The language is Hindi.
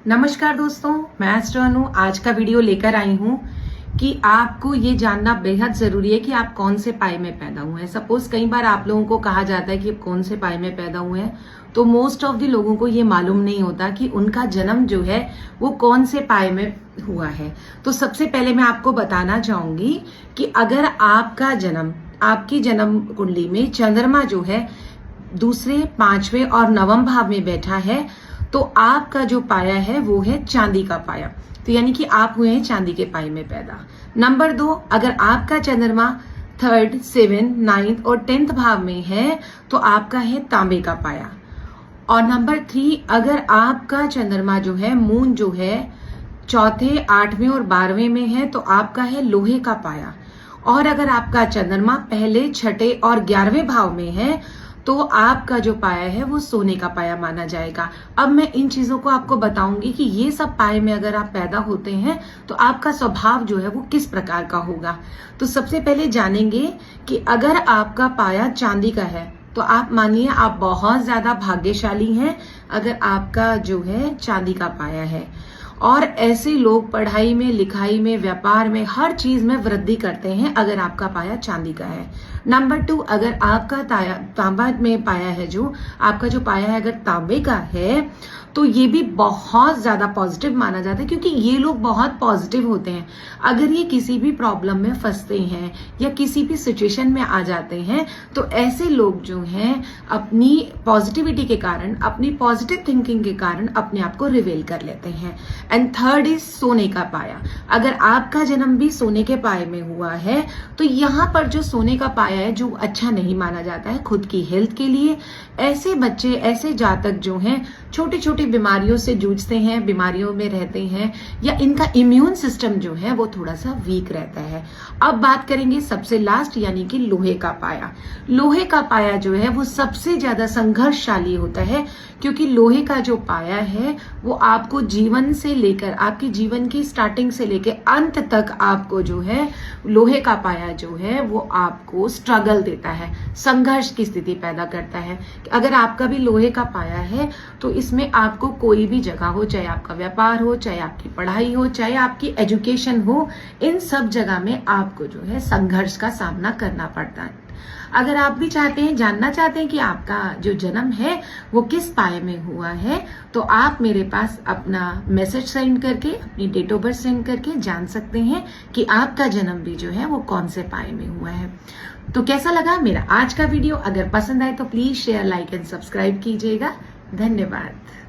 नमस्कार दोस्तों, मैं एस्ट्रो हूँ। आज का वीडियो लेकर आई हूँ कि आपको ये जानना बेहद जरूरी है कि आप कौन से पाए में पैदा हुए हैं। सपोज कई बार आप लोगों को कहा जाता है कि आप कौन से पाए में पैदा हुए हैं, तो मोस्ट ऑफ द लोगों को ये मालूम नहीं होता कि उनका जन्म जो है वो कौन से पाए में हुआ है। तो सबसे पहले मैं आपको बताना चाहूंगी कि अगर आपका जन्म, आपकी जन्म कुंडली में चंद्रमा जो है दूसरे, पांचवें और नवम भाव में बैठा है, तो आपका जो पाया है वो है चांदी का पाया। तो यानी कि आप हुए हैं चांदी के पाए में पैदा। नंबर 2, अगर आपका चंद्रमा 3rd, 7th, 9th और 10th भाव में है तो आपका है तांबे का पाया। और नंबर 3, अगर आपका चंद्रमा जो है, मून जो है 4th, 8वें और 12वें में है तो आपका है लोहे का पाया। और अगर आपका चंद्रमा पहले, छठे और 11वें भाव में है तो आपका जो पाया है वो सोने का पाया माना जाएगा। अब मैं इन चीजों को आपको बताऊंगी कि ये सब पाए में अगर आप पैदा होते हैं तो आपका स्वभाव जो है वो किस प्रकार का होगा। तो सबसे पहले जानेंगे कि अगर आपका पाया चांदी का है तो आप मानिए आप बहुत ज्यादा भाग्यशाली हैं अगर आपका जो है चांदी का पाया है। और ऐसे लोग पढ़ाई में, लिखाई में, व्यापार में, हर चीज में वृद्धि करते हैं अगर आपका पाया चांदी का है। नंबर 2, अगर आपका तांबा में पाया है, जो आपका जो पाया है अगर तांबे का है तो ये भी बहुत ज्यादा पॉजिटिव माना जाता है, क्योंकि ये लोग बहुत पॉजिटिव होते हैं। अगर ये किसी भी प्रॉब्लम में फंसते हैं या किसी भी सिचुएशन में आ जाते हैं तो ऐसे लोग जो हैं अपनी पॉजिटिविटी के कारण, अपनी पॉजिटिव थिंकिंग के कारण अपने आप को रिवील कर लेते हैं। एंड 3rd इज सोने का पाया। अगर आपका जन्म भी सोने के पाए में हुआ है तो यहाँ पर जो सोने का पाया है जो अच्छा नहीं माना जाता है खुद की हेल्थ के लिए। ऐसे बच्चे, ऐसे जातक जो हैं छोटी छोटी बीमारियों से जूझते हैं, बीमारियों में रहते हैं, या इनका इम्यून सिस्टम जो है वो थोड़ा सा वीक रहता है। अब बात करेंगे सबसे लास्ट, यानी कि लोहे का पाया। लोहे का पाया जो है वो सबसे ज्यादा संघर्षशाली होता है, क्योंकि लोहे का जो पाया है वो आपको जीवन से लेकर, आपकी जीवन की स्टार्टिंग से लेकर अंत तक आपको जो है लोहे का पाया जो है वो आपको स्ट्रगल देता है, संघर्ष की स्थिति पैदा करता है। अगर आपका भी लोहे का पाया है तो इसमें आपको कोई भी जगह हो, चाहे आपका व्यापार हो, चाहे आपकी पढ़ाई हो, चाहे आपकी एजुकेशन हो, इन सब जगह में आपको जो है संघर्ष का सामना करना पड़ता है। अगर आप भी चाहते हैं, जानना चाहते हैं कि आपका जो जन्म है वो किस पाए में हुआ है, तो आप मेरे पास अपना मैसेज सेंड करके, अपनी डेट ऑफ बर्थ सेंड करके जान सकते हैं कि आपका जन्म भी जो है वो कौन से पाए में हुआ है। तो कैसा लगा मेरा आज का वीडियो? अगर पसंद आए तो please share, like and subscribe कीजिएगा। धन्यवाद।